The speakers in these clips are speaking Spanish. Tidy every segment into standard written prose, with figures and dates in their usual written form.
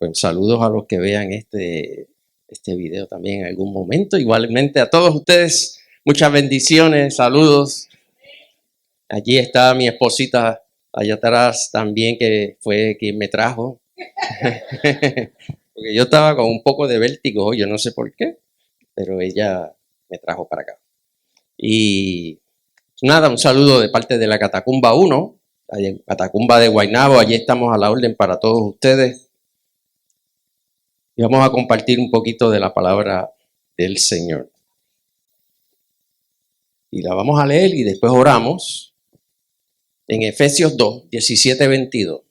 pues saludos a los que vean este video también en algún momento. Igualmente a todos ustedes, muchas bendiciones, saludos. Allí está mi esposita allá atrás también, que fue quien me trajo. Porque yo estaba con un poco de vértigo, yo no sé por qué, pero ella me trajo para acá. Y nada, un saludo de parte de la Catacumba 1, Catacumba de Guaynabo. Allí estamos a la orden para todos ustedes. Y vamos a compartir un poquito de la palabra del Señor. Y la vamos a leer y después oramos en Efesios 2, 17, 22.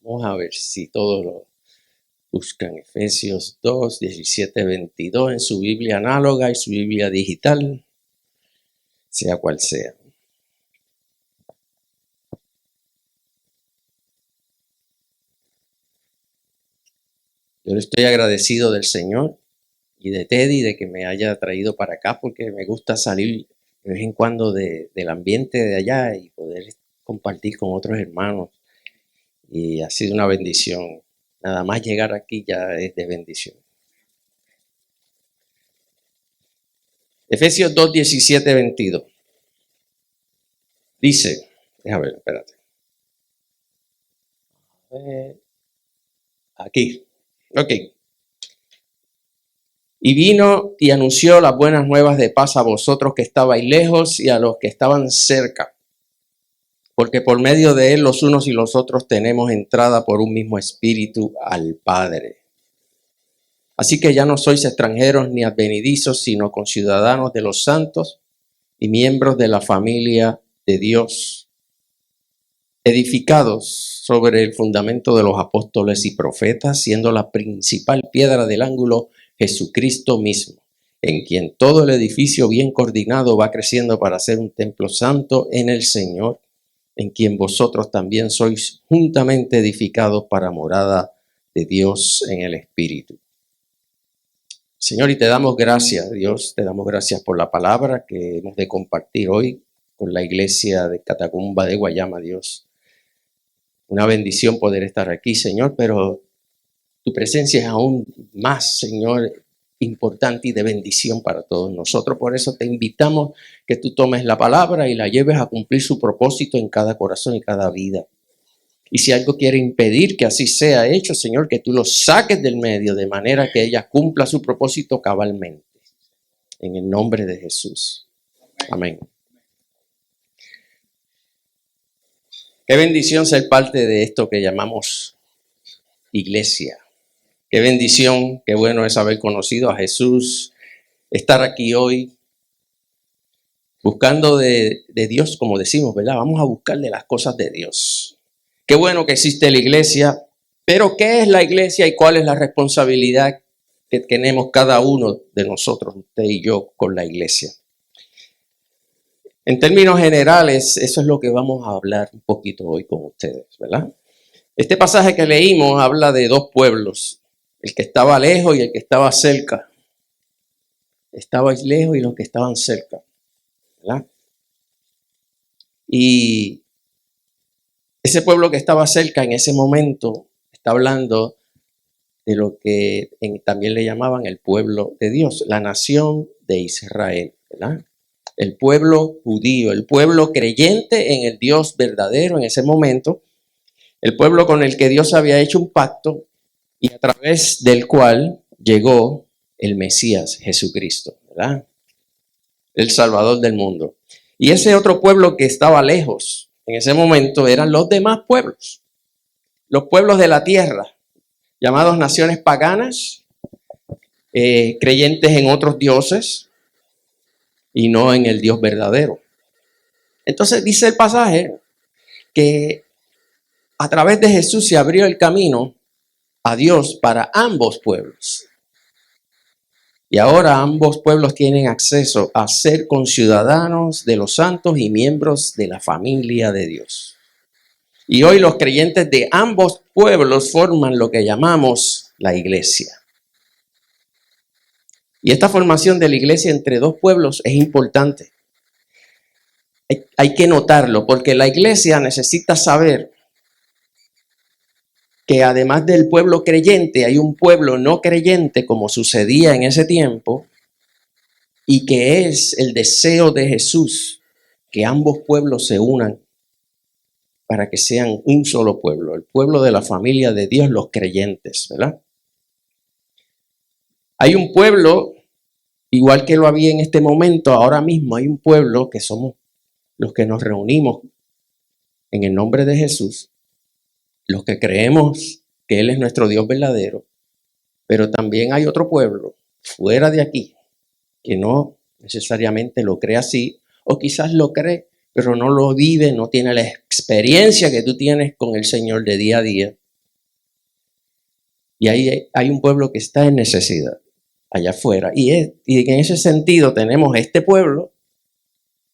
Vamos a ver si todos lo buscan. Efesios 2, 17, 22 en su Biblia análoga y su Biblia digital, sea cual sea. Yo le estoy agradecido del Señor y de Teddy de que me haya traído para acá, porque me gusta salir de vez en cuando del ambiente de allá y poder compartir con otros hermanos. Y ha sido una bendición. Nada más llegar aquí ya es de bendición. Efesios 2, 17, 22. Dice, déjame ver, espérate. Aquí. Ok. Y vino y anunció las buenas nuevas de paz a vosotros que estabais lejos y a los que estaban cerca, porque por medio de él los unos y los otros tenemos entrada por un mismo espíritu al Padre. Así que ya no sois extranjeros ni advenedizos, sino conciudadanos de los santos y miembros de la familia de Dios, edificados sobre el fundamento de los apóstoles y profetas, siendo la principal piedra del ángulo Jesucristo mismo, en quien todo el edificio bien coordinado va creciendo para ser un templo santo en el Señor, en quien vosotros también sois juntamente edificados para morada de Dios en el Espíritu. Señor, y te damos gracias, Dios, te damos gracias por la palabra que hemos de compartir hoy con la iglesia de Catacumba de Guayama, Dios. Una bendición poder estar aquí, Señor, pero tu presencia es aún más, Señor, importante y de bendición para todos nosotros. Por eso te invitamos que tú tomes la palabra y la lleves a cumplir su propósito en cada corazón y cada vida. Y si algo quiere impedir que así sea hecho, Señor, que tú lo saques del medio de manera que ella cumpla su propósito cabalmente. En el nombre de Jesús. Amén. Qué bendición ser parte de esto que llamamos iglesia. Qué bendición, qué bueno es haber conocido a Jesús, estar aquí hoy, buscando de Dios, como decimos, ¿verdad? Vamos a buscar de las cosas de Dios. Qué bueno que existe la iglesia, pero ¿qué es la iglesia y cuál es la responsabilidad que tenemos cada uno de nosotros, usted y yo, con la iglesia? En términos generales, eso es lo que vamos a hablar un poquito hoy con ustedes, ¿verdad? Este pasaje que leímos habla de dos pueblos, el que estaba lejos y el que estaba cerca. Estabais lejos y los que estaban cerca, ¿verdad? Y ese pueblo que estaba cerca en ese momento está hablando de lo que también le llamaban el pueblo de Dios, la nación de Israel, ¿verdad? El pueblo judío, el pueblo creyente en el Dios verdadero en ese momento, el pueblo con el que Dios había hecho un pacto y a través del cual llegó el Mesías, Jesucristo, ¿verdad? El Salvador del mundo. Y ese otro pueblo que estaba lejos en ese momento eran los demás pueblos, los pueblos de la tierra, llamados naciones paganas, creyentes en otros dioses y no en el Dios verdadero. Entonces dice el pasaje que a través de Jesús se abrió el camino a Dios para ambos pueblos. Y ahora ambos pueblos tienen acceso a ser conciudadanos de los santos y miembros de la familia de Dios. Y hoy los creyentes de ambos pueblos forman lo que llamamos la iglesia. Y esta formación de la iglesia entre dos pueblos es importante. Hay que notarlo, porque la iglesia necesita saber que además del pueblo creyente, hay un pueblo no creyente, como sucedía en ese tiempo, y que es el deseo de Jesús que ambos pueblos se unan para que sean un solo pueblo, el pueblo de la familia de Dios, los creyentes, ¿verdad? Hay un pueblo, igual que lo había en este momento, ahora mismo hay un pueblo que somos los que nos reunimos en el nombre de Jesús, los que creemos que Él es nuestro Dios verdadero, pero también hay otro pueblo fuera de aquí que no necesariamente lo cree así, o quizás lo cree, pero no lo vive, no tiene la experiencia que tú tienes con el Señor de día a día. Y ahí hay un pueblo que está en necesidad, allá afuera. Y en ese sentido tenemos este pueblo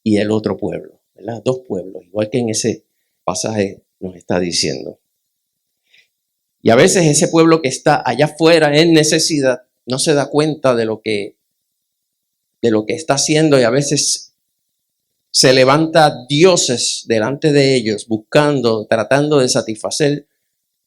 y el otro pueblo, ¿verdad? Dos pueblos, igual que en ese pasaje nos está diciendo. Y a veces ese pueblo que está allá afuera en necesidad no se da cuenta de lo que está haciendo, y a veces se levanta dioses delante de ellos buscando, tratando de satisfacer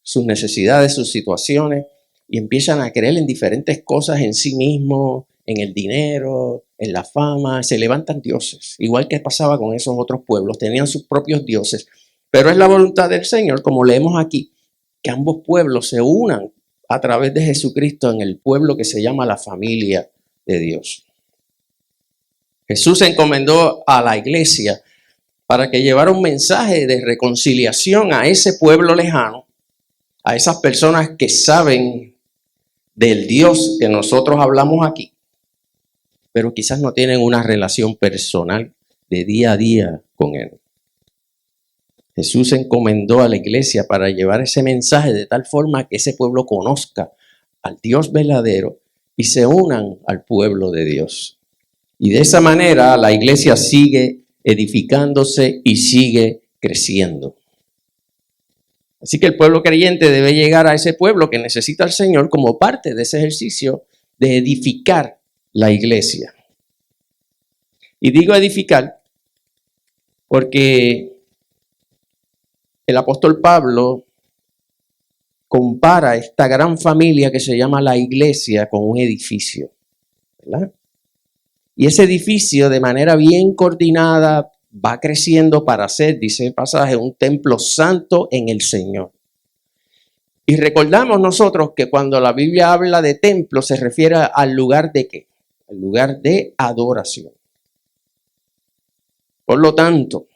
sus necesidades, sus situaciones, y empiezan a creer en diferentes cosas en sí mismos, en el dinero, en la fama. Se levantan dioses, igual que pasaba con esos otros pueblos, tenían sus propios dioses, pero es la voluntad del Señor, como leemos aquí, que ambos pueblos se unan a través de Jesucristo en el pueblo que se llama la familia de Dios. Jesús encomendó a la iglesia para que llevara un mensaje de reconciliación a ese pueblo lejano, a esas personas que saben del Dios que nosotros hablamos aquí, pero quizás no tienen una relación personal de día a día con Él. Jesús encomendó a la iglesia para llevar ese mensaje de tal forma que ese pueblo conozca al Dios verdadero y se unan al pueblo de Dios. Y de esa manera la iglesia sigue edificándose y sigue creciendo. Así que el pueblo creyente debe llegar a ese pueblo que necesita al Señor como parte de ese ejercicio de edificar la iglesia. Y digo edificar porque el apóstol Pablo compara esta gran familia que se llama la iglesia con un edificio, ¿verdad? Y ese edificio, de manera bien coordinada, va creciendo para ser, dice el pasaje, un templo santo en el Señor. Y recordamos nosotros que cuando la Biblia habla de templo, se refiere al lugar de ¿qué? Al lugar de adoración. Por lo tanto,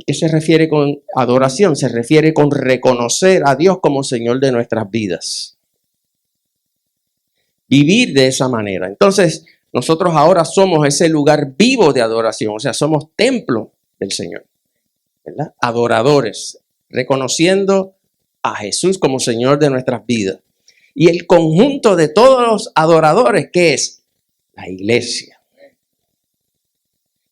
¿qué se refiere con adoración? Se refiere con reconocer a Dios como Señor de nuestras vidas. Vivir de esa manera. Entonces, nosotros ahora somos ese lugar vivo de adoración, o sea, somos templo del Señor, ¿verdad? Adoradores, reconociendo a Jesús como Señor de nuestras vidas. Y el conjunto de todos los adoradores, ¿qué es? La iglesia.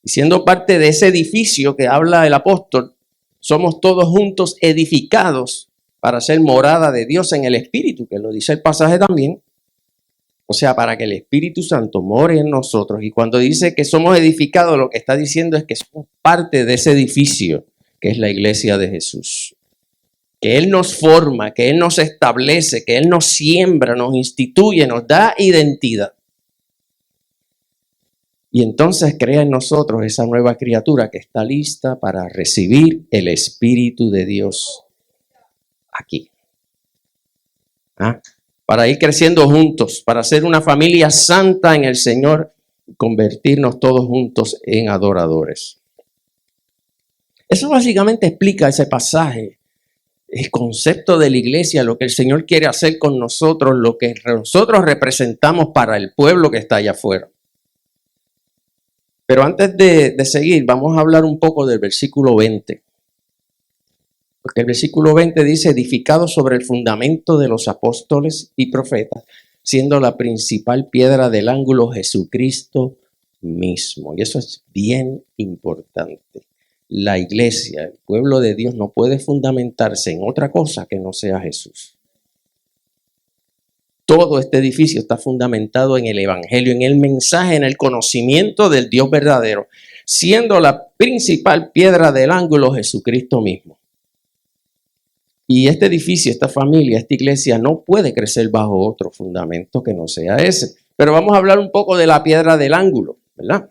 Y siendo parte de ese edificio que habla el apóstol, somos todos juntos edificados para ser morada de Dios en el Espíritu, que lo dice el pasaje también. O sea, para que el Espíritu Santo more en nosotros. Y cuando dice que somos edificados, lo que está diciendo es que somos parte de ese edificio, que es la iglesia de Jesús. Que Él nos forma, que Él nos establece, que Él nos siembra, nos instituye, nos da identidad. Y entonces crea en nosotros esa nueva criatura que está lista para recibir el Espíritu de Dios aquí. Para ir creciendo juntos, para ser una familia santa en el Señor y convertirnos todos juntos en adoradores. Eso básicamente explica ese pasaje, el concepto de la iglesia, lo que el Señor quiere hacer con nosotros, lo que nosotros representamos para el pueblo que está allá afuera. Pero antes de seguir, vamos a hablar un poco del versículo 20. Porque el versículo 20 dice, edificado sobre el fundamento de los apóstoles y profetas, siendo la principal piedra del ángulo Jesucristo mismo. Y eso es bien importante. La iglesia, el pueblo de Dios, no puede fundamentarse en otra cosa que no sea Jesús. Todo este edificio está fundamentado en el evangelio, en el mensaje, en el conocimiento del Dios verdadero. siendo la principal piedra del ángulo Jesucristo mismo. Y este edificio, esta familia, esta iglesia no puede crecer bajo otro fundamento que no sea ese. Pero vamos a hablar un poco de la piedra del ángulo, ¿verdad?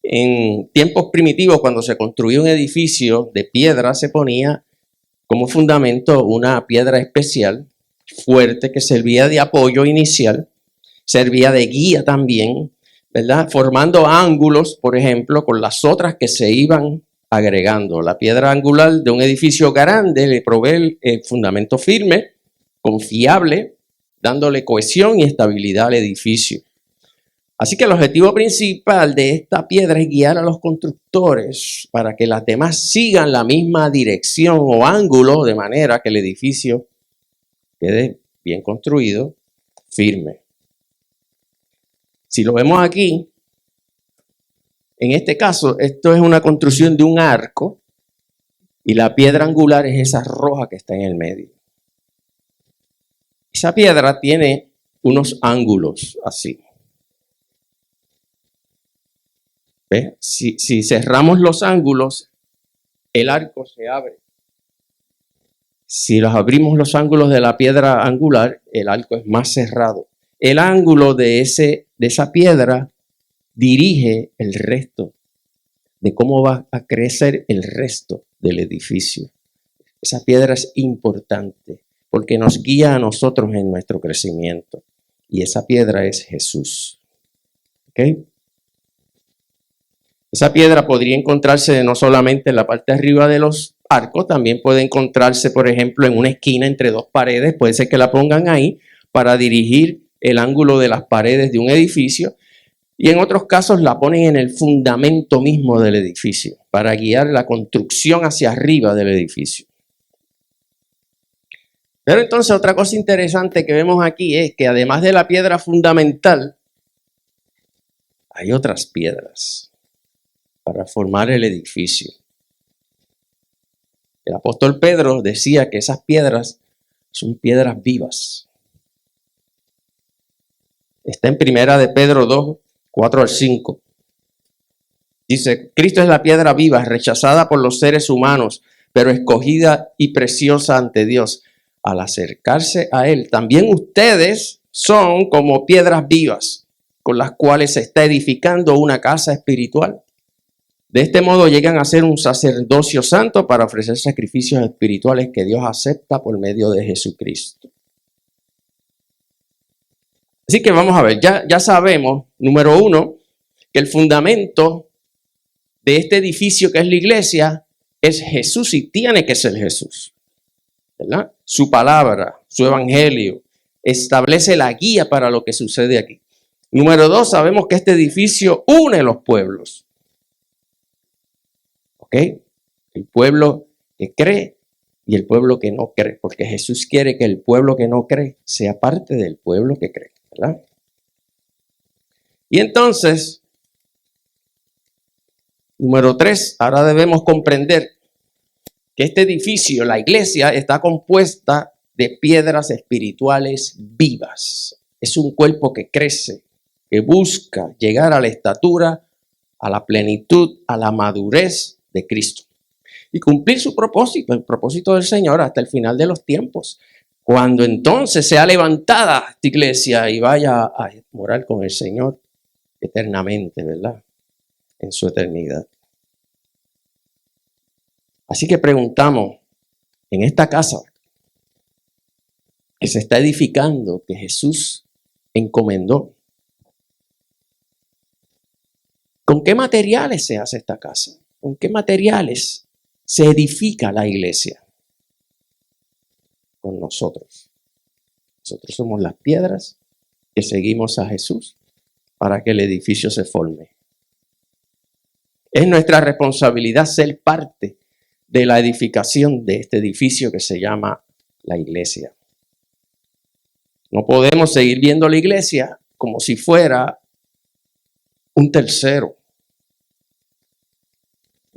En tiempos primitivos, cuando se construía un edificio de piedra, se ponía como fundamento una piedra especial, fuerte, que servía de apoyo inicial, servía de guía también, ¿verdad? Formando ángulos, por ejemplo, con las otras que se iban agregando. La piedra angular de un edificio grande le provee el fundamento firme, confiable, dándole cohesión y estabilidad al edificio. Así que el objetivo principal de esta piedra es guiar a los constructores para que las demás sigan la misma dirección o ángulo, de manera que el edificio quede bien construido, firme. Si lo vemos aquí, en este caso, esto es una construcción de un arco y la piedra angular es esa roja que está en el medio. Esa piedra tiene unos ángulos así. ¿Ves? Si cerramos los ángulos, el arco se abre. Si los abrimos los ángulos de la piedra angular, el arco es más cerrado. El ángulo de esa piedra dirige el resto de cómo va a crecer el resto del edificio. Esa piedra es importante porque nos guía a nosotros en nuestro crecimiento. Y esa piedra es Jesús. ¿Ok? Esa piedra podría encontrarse no solamente en la parte de arriba de los arcos, también puede encontrarse, por ejemplo, en una esquina entre dos paredes. Puede ser que la pongan ahí para dirigir el ángulo de las paredes de un edificio. Y en otros casos la ponen en el fundamento mismo del edificio, para guiar la construcción hacia arriba del edificio. Pero entonces otra cosa interesante que vemos aquí es que además de la piedra fundamental, hay otras piedras para formar el edificio. El apóstol Pedro decía que esas piedras son piedras vivas. Está en primera de Pedro 2, 4 al 5. Dice, Cristo es la piedra viva, rechazada por los seres humanos, pero escogida y preciosa ante Dios. Al acercarse a Él, también ustedes son como piedras vivas, con las cuales se está edificando una casa espiritual. De este modo llegan a ser un sacerdocio santo para ofrecer sacrificios espirituales que Dios acepta por medio de Jesucristo. Así que vamos a ver, ya sabemos, número uno, que el fundamento de este edificio que es la iglesia es Jesús y tiene que ser Jesús, ¿verdad? Su palabra, su evangelio, establece la guía para lo que sucede aquí. Número dos, sabemos que este edificio une los pueblos. ¿Ok? El pueblo que cree y el pueblo que no cree, porque Jesús quiere que el pueblo que no cree sea parte del pueblo que cree, ¿verdad? Y entonces, número tres, ahora debemos comprender que este edificio, la iglesia, está compuesta de piedras espirituales vivas. Es un cuerpo que crece, que busca llegar a la estatura, a la plenitud, a la madurez de Cristo y cumplir su propósito, el propósito del Señor hasta el final de los tiempos. Cuando entonces sea levantada esta iglesia y vaya a morar con el Señor eternamente, ¿verdad? En su eternidad. Así que preguntamos, en esta casa que se está edificando, que Jesús encomendó, ¿con qué materiales se hace esta casa? ¿Con qué materiales se edifica la iglesia? Con nosotros. Nosotros somos las piedras que seguimos a Jesús para que el edificio se forme. Es nuestra responsabilidad ser parte de la edificación de este edificio que se llama la iglesia. No podemos seguir viendo la iglesia como si fuera un tercero.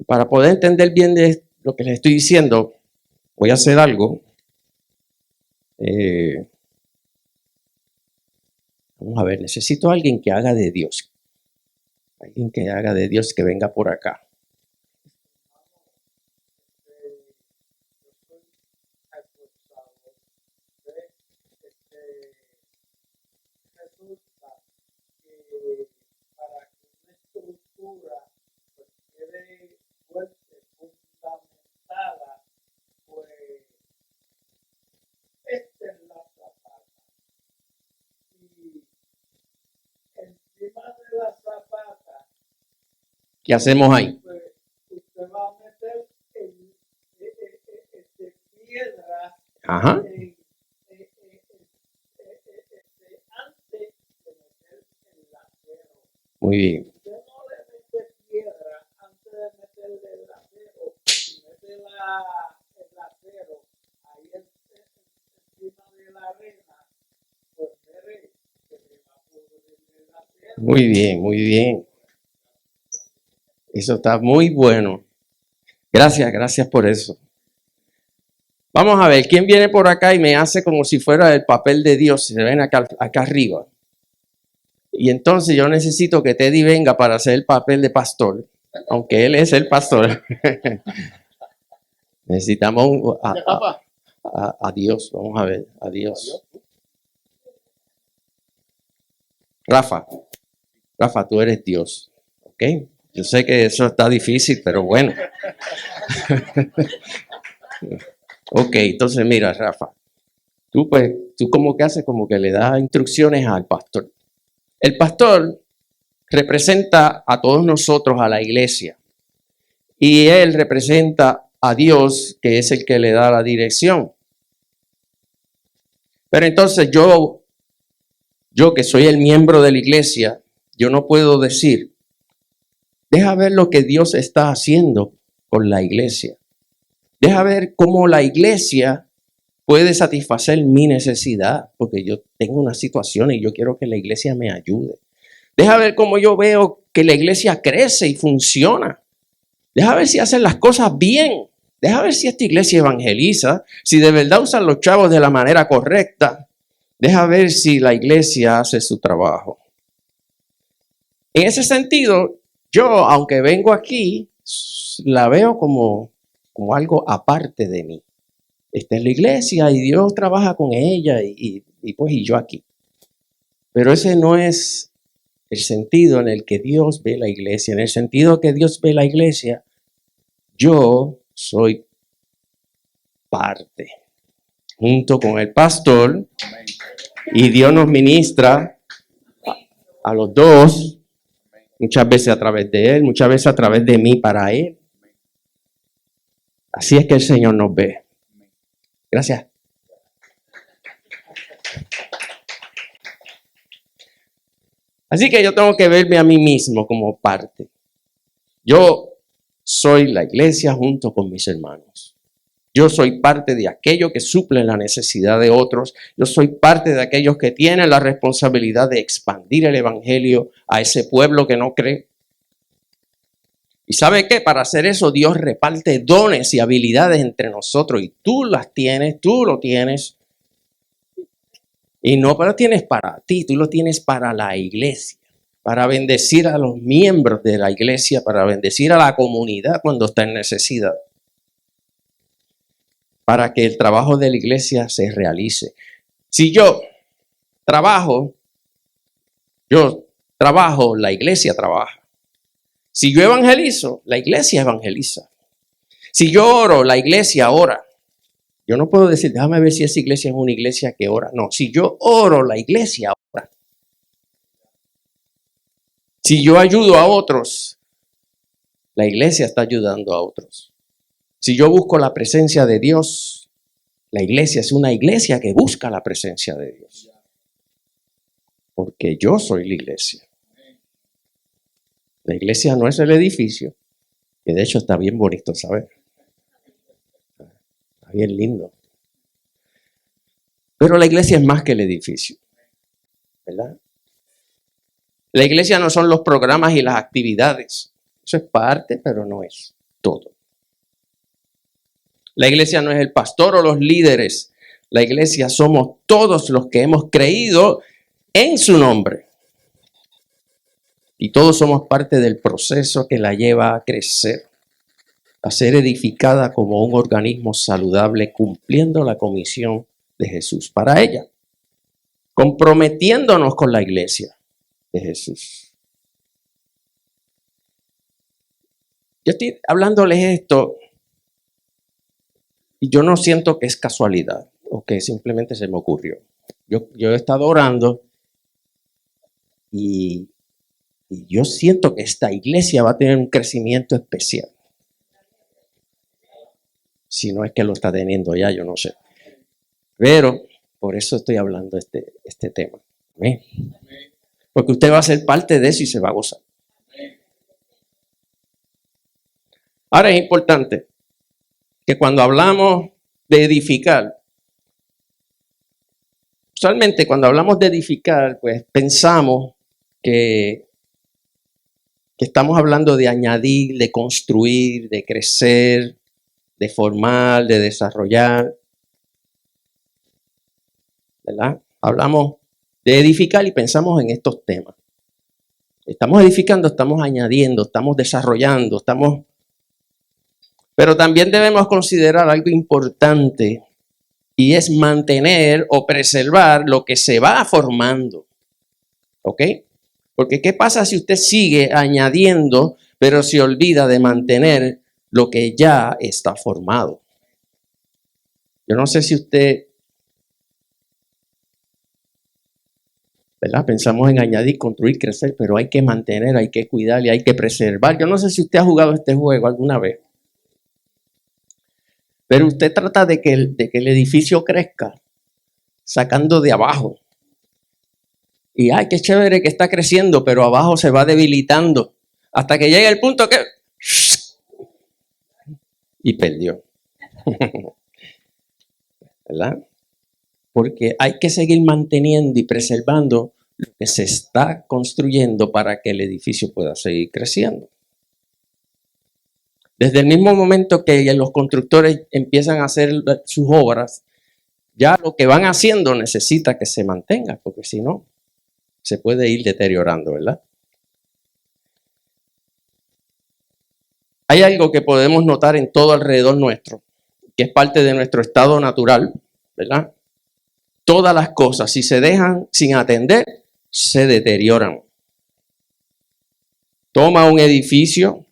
Para poder entender bien de lo que les estoy diciendo, voy a hacer algo. Vamos a ver, necesito a alguien que haga de Dios. Alguien que haga de Dios que venga por acá. ¿Qué hacemos ahí? Ajá. Muy bien. Muy bien, muy bien. Eso está muy bueno. Gracias por eso. Vamos a ver, ¿quién viene por acá y me hace como si fuera el papel de Dios? Se ven acá arriba. Y entonces yo necesito que Teddy venga para hacer el papel de pastor, aunque él es el pastor. Necesitamos a Dios, vamos a ver, a Dios. Rafa, tú eres Dios, ¿ok? Yo sé que eso está difícil, pero bueno. Ok, entonces mira, Rafa, tú como que haces como que le das instrucciones al pastor. El pastor representa a todos nosotros, a la iglesia, y él representa a Dios, que es el que le da la dirección. Pero entonces yo que soy el miembro de la iglesia, yo no puedo decir, deja ver lo que Dios está haciendo con la iglesia. Deja ver cómo la iglesia puede satisfacer mi necesidad, porque yo tengo una situación y yo quiero que la iglesia me ayude. Deja ver cómo yo veo que la iglesia crece y funciona. Deja ver si hacen las cosas bien. Deja ver si esta iglesia evangeliza, si de verdad usan los chavos de la manera correcta. Deja ver si la iglesia hace su trabajo. En ese sentido, yo, aunque vengo aquí, la veo como algo aparte de mí. Esta es la iglesia y Dios trabaja con ella y yo aquí. Pero ese no es el sentido en el que Dios ve la iglesia. En el sentido que Dios ve la iglesia, yo soy parte. Junto con el pastor, y Dios nos ministra a los dos, muchas veces a través de él, muchas veces a través de mí para él. Así es que el Señor nos ve. Gracias. Así que yo tengo que verme a mí mismo como parte. Yo soy la iglesia junto con mis hermanos. Yo soy parte de aquello que suple la necesidad de otros. Yo soy parte de aquellos que tienen la responsabilidad de expandir el evangelio a ese pueblo que no cree. ¿Y sabe qué? Para hacer eso Dios reparte dones y habilidades entre nosotros. Y tú las tienes, tú lo tienes. Y no lo tienes para ti, tú lo tienes para la iglesia. Para bendecir a los miembros de la iglesia, para bendecir a la comunidad cuando está en necesidad. Para que el trabajo de la iglesia se realice. Si yo trabajo, la iglesia trabaja. Si yo evangelizo, la iglesia evangeliza. Si yo oro, la iglesia ora. Yo no puedo decir, déjame ver si esa iglesia es una iglesia que ora. No, si yo oro, la iglesia ora. Si yo ayudo a otros, la iglesia está ayudando a otros. Si yo busco la presencia de Dios, la iglesia es una iglesia que busca la presencia de Dios. Porque yo soy la iglesia. La iglesia no es el edificio, que de hecho está bien bonito, ¿sabes? Está bien lindo. Pero la iglesia es más que el edificio, ¿verdad? La iglesia no son los programas y las actividades. Eso es parte, pero no es todo. La iglesia no es el pastor o los líderes. La iglesia somos todos los que hemos creído en su nombre. Y todos somos parte del proceso que la lleva a crecer, a ser edificada como un organismo saludable, cumpliendo la comisión de Jesús para ella, comprometiéndonos con la iglesia de Jesús. Yo estoy hablándoles esto y yo no siento que es casualidad o que simplemente se me ocurrió. Yo he estado orando y yo siento que esta iglesia va a tener un crecimiento especial. Si no es que lo está teniendo ya, yo no sé. Pero por eso estoy hablando este tema. ¿Amén? Porque usted va a ser parte de eso y se va a gozar. Ahora es importante que cuando hablamos de edificar, usualmente cuando hablamos de edificar, pues pensamos que estamos hablando de añadir, de construir, de crecer, de formar, de desarrollar, ¿verdad? Hablamos de edificar y pensamos en estos temas. Estamos edificando, estamos añadiendo, estamos desarrollando, pero también debemos considerar algo importante y es mantener o preservar lo que se va formando. ¿Ok? Porque ¿qué pasa si usted sigue añadiendo, pero se olvida de mantener lo que ya está formado? Yo no sé si usted, ¿verdad? Pensamos en añadir, construir, crecer, pero hay que mantener, hay que cuidar y hay que preservar. Yo no sé si usted ha jugado este juego alguna vez, pero usted trata de que el edificio crezca sacando de abajo. Y ¡ay, qué chévere que está creciendo! Pero abajo se va debilitando hasta que llega el punto que... y perdió. ¿Verdad? Porque hay que seguir manteniendo y preservando lo que se está construyendo para que el edificio pueda seguir creciendo. Desde el mismo momento que los constructores empiezan a hacer sus obras, ya lo que van haciendo necesita que se mantenga, porque si no, se puede ir deteriorando, ¿verdad? Hay algo que podemos notar en todo alrededor nuestro, que es parte de nuestro estado natural, ¿verdad? Todas las cosas, si se dejan sin atender, se deterioran. Toma un edificio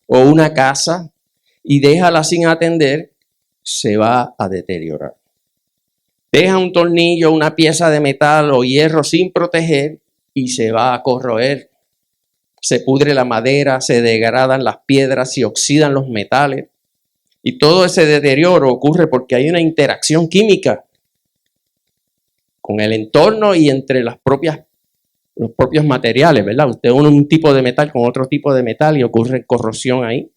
o una casa y déjala sin atender, se va a deteriorar. Deja un tornillo, una pieza de metal o hierro sin proteger y se va a corroer. Se pudre la madera, se degradan las piedras, se oxidan los metales. Y todo ese deterioro ocurre porque hay una interacción química con el entorno y entre los propios materiales, ¿verdad? Usted une un tipo de metal con otro tipo de metal y ocurre corrosión ahí.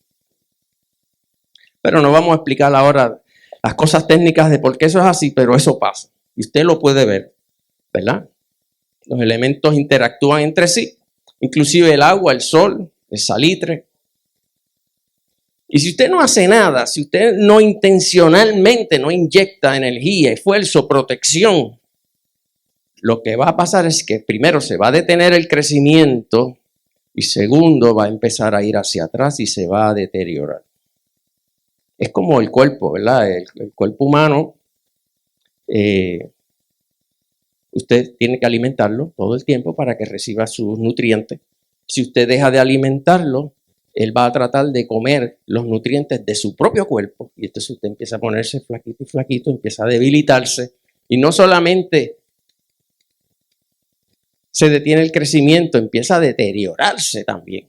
Pero no vamos a explicar ahora las cosas técnicas de por qué eso es así, pero eso pasa. Y usted lo puede ver, ¿verdad? Los elementos interactúan entre sí, inclusive el agua, el sol, el salitre. Y si usted no hace nada, si usted no intencionalmente no inyecta energía, esfuerzo, protección, lo que va a pasar es que primero se va a detener el crecimiento y segundo va a empezar a ir hacia atrás y se va a deteriorar. Es como el cuerpo, ¿verdad? El cuerpo humano, usted tiene que alimentarlo todo el tiempo para que reciba sus nutrientes. Si usted deja de alimentarlo, él va a tratar de comer los nutrientes de su propio cuerpo y entonces usted empieza a ponerse flaquito y flaquito, empieza a debilitarse y no solamente se detiene el crecimiento, empieza a deteriorarse también.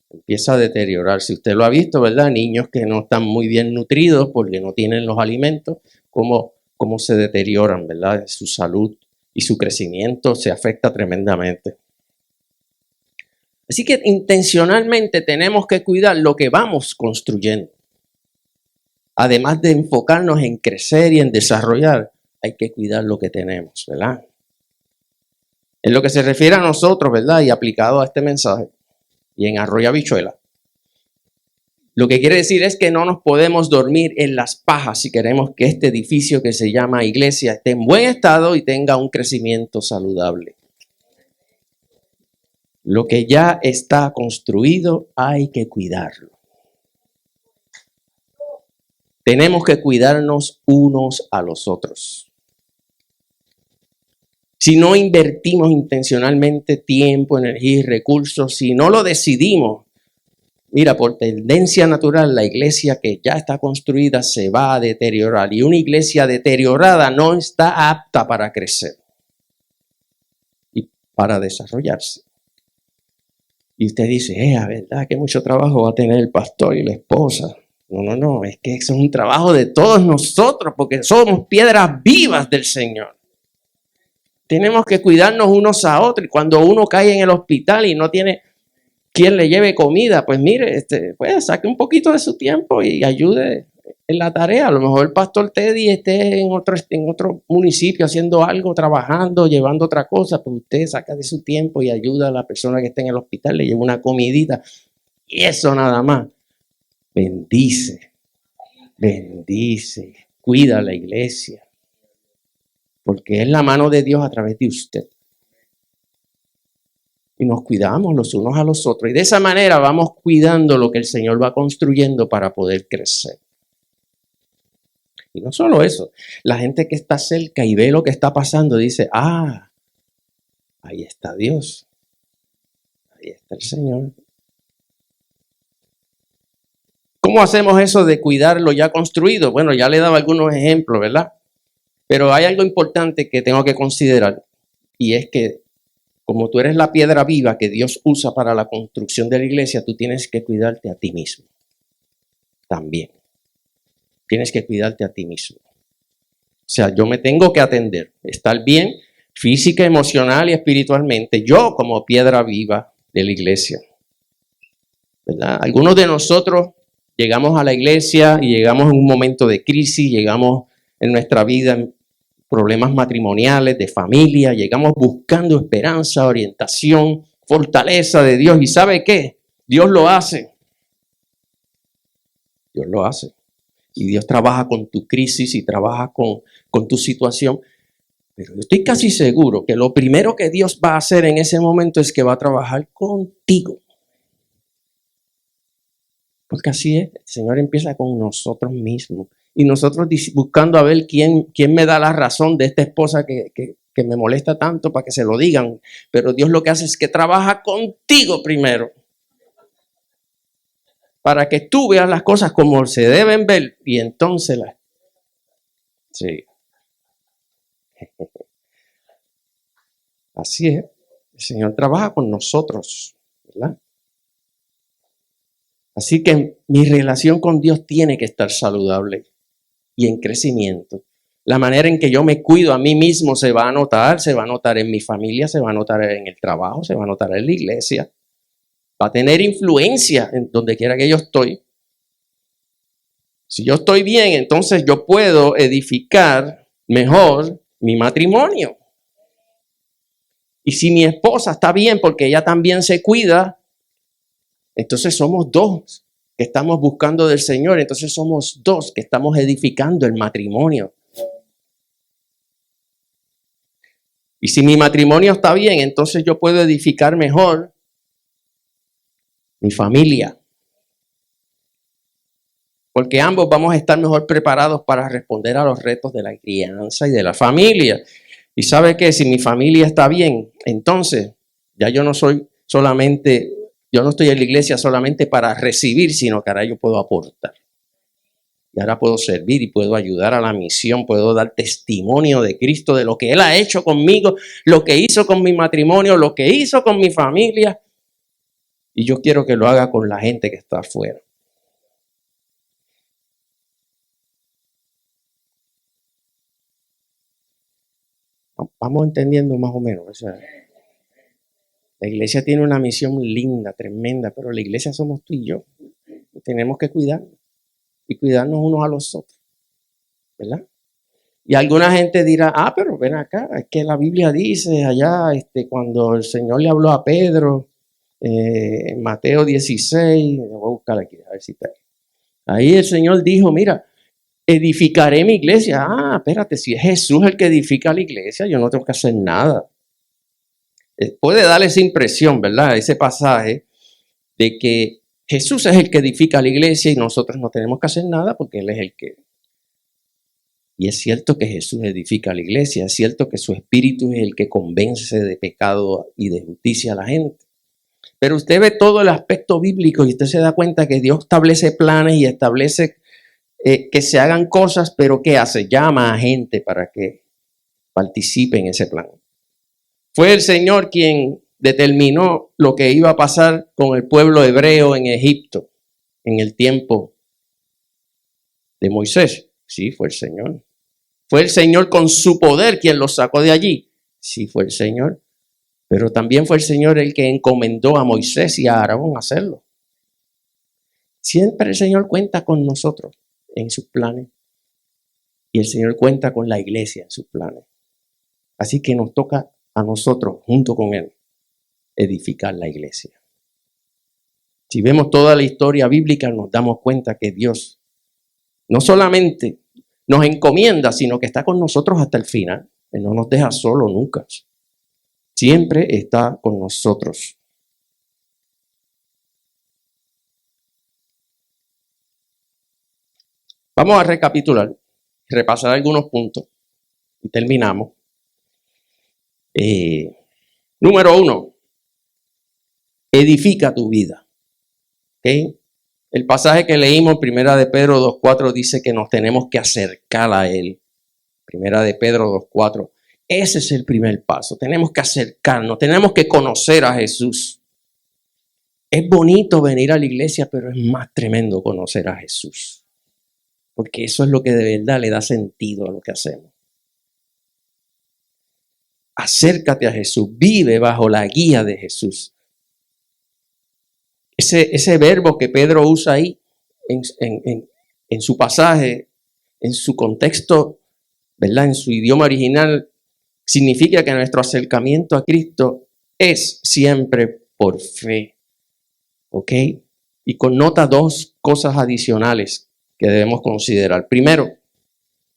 Empieza a deteriorarse. Usted lo ha visto, ¿verdad? Niños que no están muy bien nutridos porque no tienen los alimentos, cómo se deterioran, ¿verdad? Su salud y su crecimiento se afecta tremendamente. Así que intencionalmente tenemos que cuidar lo que vamos construyendo. Además de enfocarnos en crecer y en desarrollar, hay que cuidar lo que tenemos, ¿verdad? En lo que se refiere a nosotros, ¿verdad? Y aplicado a este mensaje, y en Arroyo Habichuela, lo que quiere decir es que no nos podemos dormir en las pajas si queremos que este edificio que se llama iglesia esté en buen estado y tenga un crecimiento saludable. Lo que ya está construido hay que cuidarlo. Tenemos que cuidarnos unos a los otros. Si no invertimos intencionalmente tiempo, energía y recursos, si no lo decidimos, mira, por tendencia natural, la iglesia que ya está construida se va a deteriorar. Y una iglesia deteriorada no está apta para crecer y para desarrollarse. Y usted dice, ¿verdad que mucho trabajo va a tener el pastor y la esposa? No, es que eso es un trabajo de todos nosotros porque somos piedras vivas del Señor. Tenemos que cuidarnos unos a otros. Y cuando uno cae en el hospital y no tiene quien le lleve comida, pues mire, pues saque un poquito de su tiempo y ayude en la tarea. A lo mejor el pastor Teddy esté en otro municipio haciendo algo, trabajando, llevando otra cosa, pues usted saca de su tiempo y ayuda a la persona que esté en el hospital, le lleva una comidita. Y eso nada más. Bendice, cuida a la iglesia. Porque es la mano de Dios a través de usted. Y nos cuidamos los unos a los otros. Y de esa manera vamos cuidando lo que el Señor va construyendo para poder crecer. Y no solo eso. La gente que está cerca y ve lo que está pasando dice, ahí está Dios. Ahí está el Señor. ¿Cómo hacemos eso de cuidar lo ya construido? Bueno, ya le he dado algunos ejemplos, ¿verdad? Pero hay algo importante que tengo que considerar. Y es que como tú eres la piedra viva que Dios usa para la construcción de la iglesia, tú tienes que cuidarte a ti mismo. También. Tienes que cuidarte a ti mismo. O sea, yo me tengo que atender, estar bien física, emocional y espiritualmente. Yo como piedra viva de la iglesia. ¿Verdad? Algunos de nosotros llegamos a la iglesia y llegamos en un momento de crisis, llegamos en nuestra vida en problemas matrimoniales, de familia, llegamos buscando esperanza, orientación, fortaleza de Dios. ¿Y sabe qué? Dios lo hace. Dios lo hace. Y Dios trabaja con tu crisis y trabaja con tu situación. Pero yo estoy casi seguro que lo primero que Dios va a hacer en ese momento es que va a trabajar contigo. Porque así es, el Señor empieza con nosotros mismos. Y nosotros buscando a ver quién me da la razón de esta esposa que me molesta tanto para que se lo digan. Pero Dios lo que hace es que trabaja contigo primero. Para que tú veas las cosas como se deben ver. Y entonces Sí. Así es. El Señor trabaja con nosotros, ¿verdad? Así que mi relación con Dios tiene que estar saludable y en crecimiento. La manera en que yo me cuido a mí mismo se va a notar en mi familia, se va a notar en el trabajo, se va a notar en la iglesia. Va a tener influencia en donde quiera que yo estoy. Si yo estoy bien, entonces yo puedo edificar mejor mi matrimonio. Y si mi esposa está bien porque ella también se cuida, entonces somos dos que estamos buscando del Señor. Entonces somos dos que estamos edificando el matrimonio. Y si mi matrimonio está bien, entonces yo puedo edificar mejor mi familia. Porque ambos vamos a estar mejor preparados para responder a los retos de la crianza y de la familia. Y sabe que si mi familia está bien, entonces ya yo no estoy en la iglesia solamente para recibir, sino que ahora yo puedo aportar. Y ahora puedo servir y puedo ayudar a la misión, puedo dar testimonio de Cristo, de lo que Él ha hecho conmigo, lo que hizo con mi matrimonio, lo que hizo con mi familia. Y yo quiero que lo haga con la gente que está afuera. Vamos entendiendo más o menos. O sea, la iglesia tiene una misión linda, tremenda, pero la iglesia somos tú y yo. Tenemos que cuidarnos y cuidarnos unos a los otros, ¿verdad? Y alguna gente dirá, pero ven acá, es que la Biblia dice allá, cuando el Señor le habló a Pedro, en Mateo 16, voy a buscar aquí, a ver si está ahí. Ahí el Señor dijo, mira, edificaré mi iglesia. Espérate, si es Jesús el que edifica la iglesia, yo no tengo que hacer nada. puede dar esa impresión, ¿verdad? Ese pasaje de que Jesús es el que edifica la iglesia y nosotros no tenemos que hacer nada porque Él es el que... Y es cierto que Jesús edifica la iglesia, es cierto que su espíritu es el que convence de pecado y de justicia a la gente. Pero usted ve todo el aspecto bíblico y usted se da cuenta que Dios establece planes y establece que se hagan cosas, pero ¿qué hace? Llama a gente para que participe en ese plan. Fue el Señor quien determinó lo que iba a pasar con el pueblo hebreo en Egipto en el tiempo de Moisés. Sí, fue el Señor. Fue el Señor con su poder quien los sacó de allí. Sí, fue el Señor. Pero también fue el Señor el que encomendó a Moisés y a Aarón a hacerlo. Siempre el Señor cuenta con nosotros en sus planes. Y el Señor cuenta con la iglesia en sus planes. Así que nos toca a nosotros, junto con Él, edificar la iglesia. Si vemos toda la historia bíblica, nos damos cuenta que Dios no solamente nos encomienda, sino que está con nosotros hasta el final. Él no nos deja solo nunca. Siempre está con nosotros. Vamos a recapitular, repasar algunos puntos y terminamos. Número 1, edifica tu vida. ¿Okay? El pasaje que leímos, Primera de Pedro 2.4, dice que nos tenemos que acercar a Él. Primera de Pedro 2.4. Ese es el primer paso. Tenemos que acercarnos, tenemos que conocer a Jesús. Es bonito venir a la iglesia, pero es más tremendo conocer a Jesús. Porque eso es lo que de verdad le da sentido a lo que hacemos. Acércate a Jesús, vive bajo la guía de Jesús. Ese verbo que Pedro usa ahí en su pasaje, en su contexto, ¿verdad? En su idioma original, significa que nuestro acercamiento a Cristo es siempre por fe. ¿Ok? Y connota dos cosas adicionales que debemos considerar. Primero,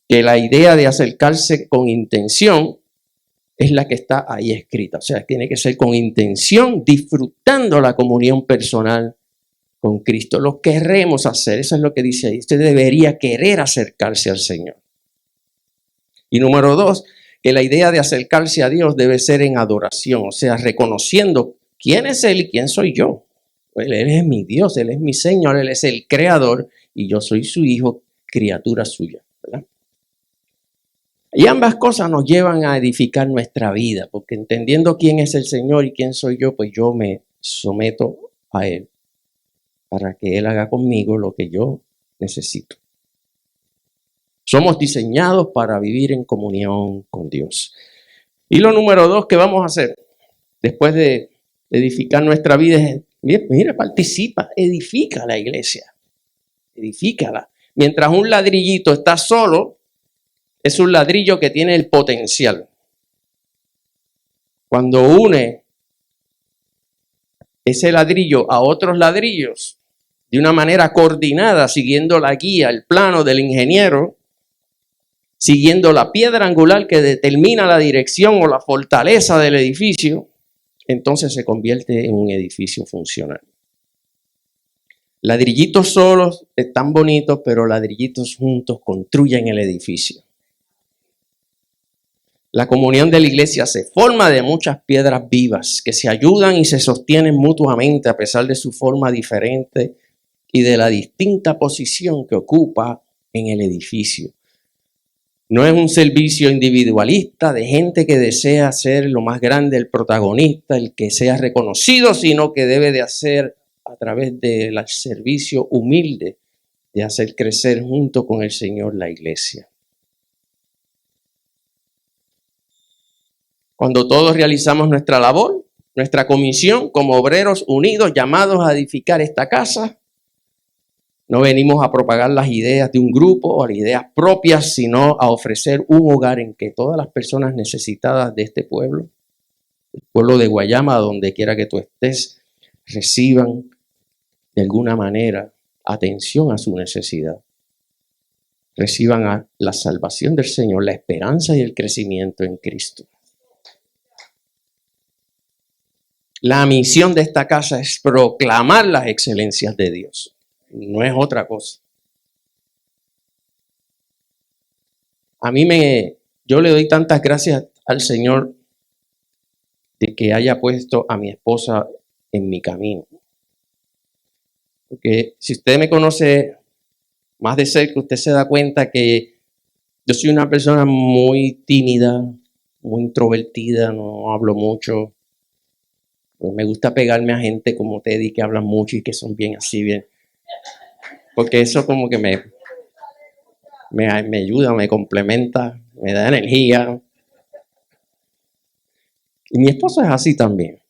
que la idea de acercarse con intención es la que está ahí escrita. O sea, tiene que ser con intención, disfrutando la comunión personal con Cristo. Lo queremos hacer, eso es lo que dice ahí. Usted debería querer acercarse al Señor. Y número 2, que la idea de acercarse a Dios debe ser en adoración, o sea, reconociendo quién es Él y quién soy yo. Él es mi Dios, Él es mi Señor, Él es el Creador y yo soy su hijo, criatura suya, ¿verdad? Y ambas cosas nos llevan a edificar nuestra vida, porque entendiendo quién es el Señor y quién soy yo, pues yo me someto a Él para que Él haga conmigo lo que yo necesito. Somos diseñados para vivir en comunión con Dios. Y lo número 2 que vamos a hacer después de edificar nuestra vida es, mira, participa, edifica la iglesia, edifícala. Mientras un ladrillito está solo, es un ladrillo que tiene el potencial. Cuando une ese ladrillo a otros ladrillos de una manera coordinada, siguiendo la guía, el plano del ingeniero, siguiendo la piedra angular que determina la dirección o la fortaleza del edificio, entonces se convierte en un edificio funcional. Ladrillitos solos están bonitos, pero ladrillitos juntos construyen el edificio. La comunión de la iglesia se forma de muchas piedras vivas que se ayudan y se sostienen mutuamente a pesar de su forma diferente y de la distinta posición que ocupa en el edificio. No es un servicio individualista de gente que desea ser lo más grande, el protagonista, el que sea reconocido, sino que debe de hacer a través del servicio humilde, de hacer crecer junto con el Señor la iglesia. Cuando todos realizamos nuestra labor, nuestra comisión como obreros unidos llamados a edificar esta casa, no venimos a propagar las ideas de un grupo o las ideas propias, sino a ofrecer un hogar en que todas las personas necesitadas de este pueblo, el pueblo de Guayama, donde quiera que tú estés, reciban de alguna manera atención a su necesidad. Reciban a la salvación del Señor, la esperanza y el crecimiento en Cristo. La misión de esta casa es proclamar las excelencias de Dios. No es otra cosa. Yo le doy tantas gracias al Señor de que haya puesto a mi esposa en mi camino. Porque si usted me conoce más de cerca, usted se da cuenta que yo soy una persona muy tímida, muy introvertida, no hablo mucho. Pues me gusta pegarme a gente como Teddy que hablan mucho y que son bien así, bien. Porque eso como que me ayuda, me complementa, me da energía. Y mi esposa es así también,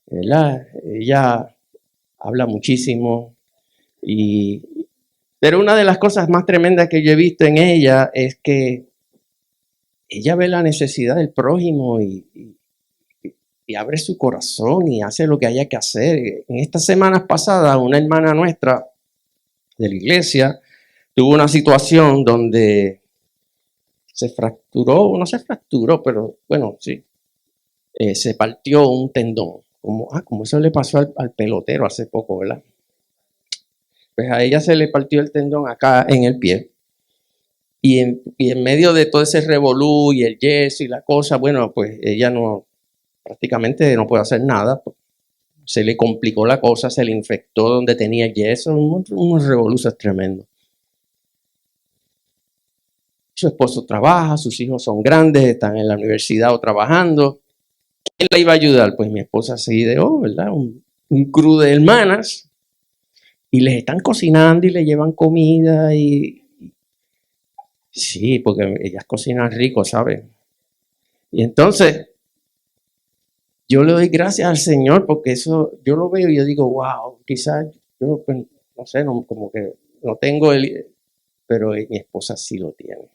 ¿verdad? Ella habla muchísimo, pero una de las cosas más tremendas que yo he visto en ella es que ella ve la necesidad del prójimo y abre su corazón y hace lo que haya que hacer. En estas semanas pasadas, una hermana nuestra de la iglesia tuvo una situación donde se fracturó, no se fracturó, pero bueno, sí, se partió un tendón. Como eso le pasó al pelotero hace poco, ¿verdad? Pues a ella se le partió el tendón acá en el pie. Y en medio de todo ese revolú y el yeso y la cosa, bueno, pues ella prácticamente no puede hacer nada. Se le complicó la cosa, se le infectó donde tenía yeso, unos revoluciones tremendos. Su esposo trabaja, sus hijos son grandes, están en la universidad o trabajando. ¿Quién la iba a ayudar? Pues mi esposa se ideó, ¿verdad? Un crew de hermanas y les están cocinando y le llevan comida y sí, porque ellas cocinan rico, ¿sabes? Y entonces yo le doy gracias al Señor porque eso yo lo veo y yo digo, wow, quizás yo pues, no sé, como que no tengo pero mi esposa sí lo tiene.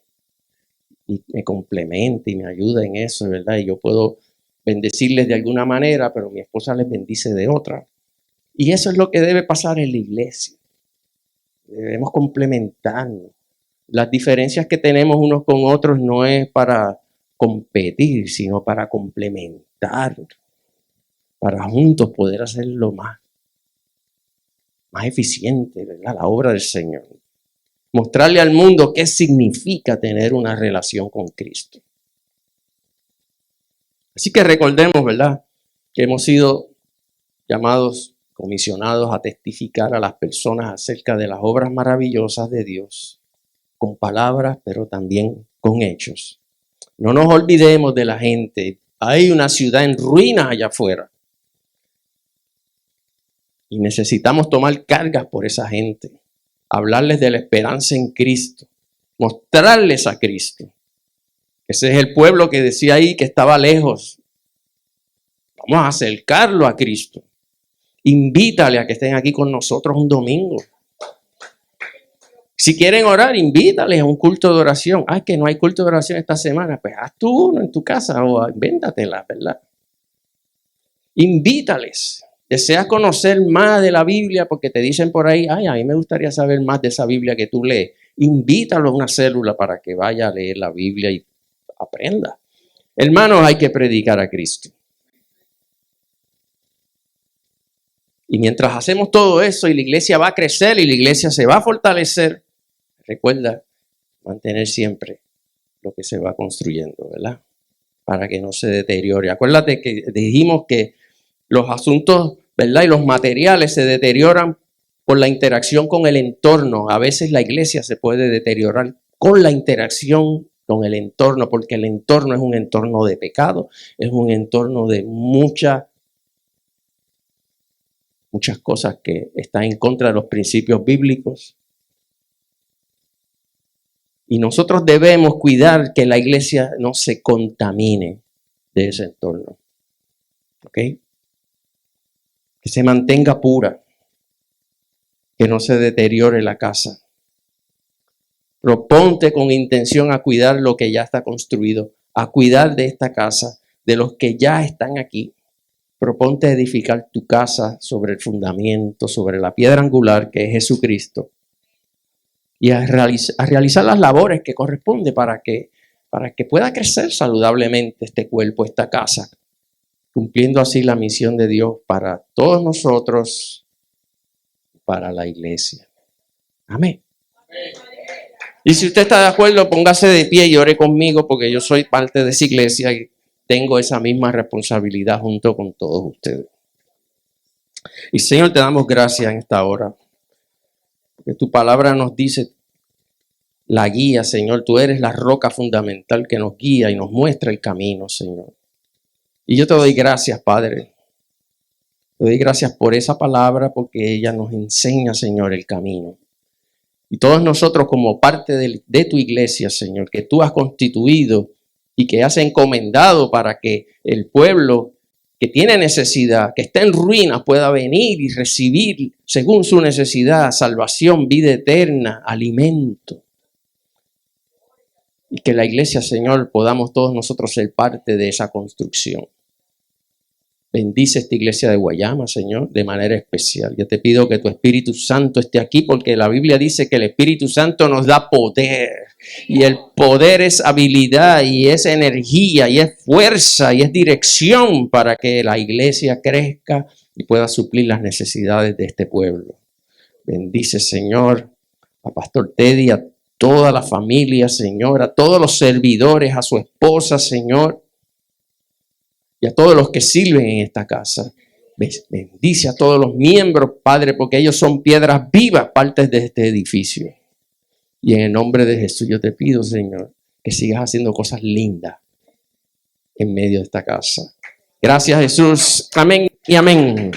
Y me complementa y me ayuda en eso, ¿verdad? Y yo puedo bendecirles de alguna manera, pero mi esposa les bendice de otra. Y eso es lo que debe pasar en la iglesia. Debemos complementarnos. Las diferencias que tenemos unos con otros no es para competir, sino para complementar, para juntos poder hacerlo más eficiente, ¿verdad? La obra del Señor. Mostrarle al mundo qué significa tener una relación con Cristo. Así que recordemos, ¿verdad?, que hemos sido llamados, comisionados a testificar a las personas acerca de las obras maravillosas de Dios, con palabras, pero también con hechos. No nos olvidemos de la gente. Hay una ciudad en ruinas allá afuera. Y necesitamos tomar cargas por esa gente. Hablarles de la esperanza en Cristo. Mostrarles a Cristo. Ese es el pueblo que decía ahí que estaba lejos. Vamos a acercarlo a Cristo. Invítale a que estén aquí con nosotros un domingo. Si quieren orar, invítales a un culto de oración. Que no hay culto de oración esta semana. Pues haz tú uno en tu casa o invéntatela, ¿verdad? Invítales. Deseas conocer más de la Biblia porque te dicen por ahí, a mí me gustaría saber más de esa Biblia que tú lees. Invítalo a una célula para que vaya a leer la Biblia y aprenda. Hermanos, hay que predicar a Cristo. Y mientras hacemos todo eso y la iglesia va a crecer y la iglesia se va a fortalecer, recuerda mantener siempre lo que se va construyendo, ¿verdad? Para que no se deteriore. Acuérdate que dijimos que los asuntos, ¿verdad?, y los materiales se deterioran por la interacción con el entorno. A veces la iglesia se puede deteriorar con la interacción con el entorno, porque el entorno es un entorno de pecado, es un entorno de muchas cosas que están en contra de los principios bíblicos. Y nosotros debemos cuidar que la iglesia no se contamine de ese entorno. ¿Ok? Que se mantenga pura. Que no se deteriore la casa. Proponte con intención a cuidar lo que ya está construido, a cuidar de esta casa, de los que ya están aquí. Proponte edificar tu casa sobre el fundamento, sobre la piedra angular que es Jesucristo. Y a realizar las labores que corresponde para que pueda crecer saludablemente este cuerpo, esta casa. cumpliendo así la misión de Dios para todos nosotros, para la iglesia. Amén. Y si usted está de acuerdo, póngase de pie y ore conmigo, porque yo soy parte de esa iglesia y tengo esa misma responsabilidad junto con todos ustedes. Y Señor, te damos gracias en esta hora, porque tu palabra nos dice la guía, Señor. Tú eres la roca fundamental que nos guía y nos muestra el camino, Señor. Y yo te doy gracias, Padre. Te doy gracias por esa palabra, porque ella nos enseña, Señor, el camino. Y todos nosotros como parte de tu iglesia, Señor, que tú has constituido y que has encomendado para que el pueblo que tiene necesidad, que está en ruinas, pueda venir y recibir según su necesidad, salvación, vida eterna, alimento. Y que la iglesia, Señor, podamos todos nosotros ser parte de esa construcción. Bendice esta iglesia de Guayama, Señor, de manera especial. Yo te pido que tu Espíritu Santo esté aquí, porque la Biblia dice que el Espíritu Santo nos da poder. Y el poder es habilidad, y es energía, y es fuerza, y es dirección para que la iglesia crezca y pueda suplir las necesidades de este pueblo. Bendice, Señor, a Pastor Teddy, a toda la familia, Señor, a todos los servidores, a su esposa, Señor, y a todos los que sirven en esta casa. Bendice a todos los miembros, Padre, porque ellos son piedras vivas, partes de este edificio. Y en el nombre de Jesús yo te pido, Señor, que sigas haciendo cosas lindas en medio de esta casa. Gracias, Jesús. Amén y amén.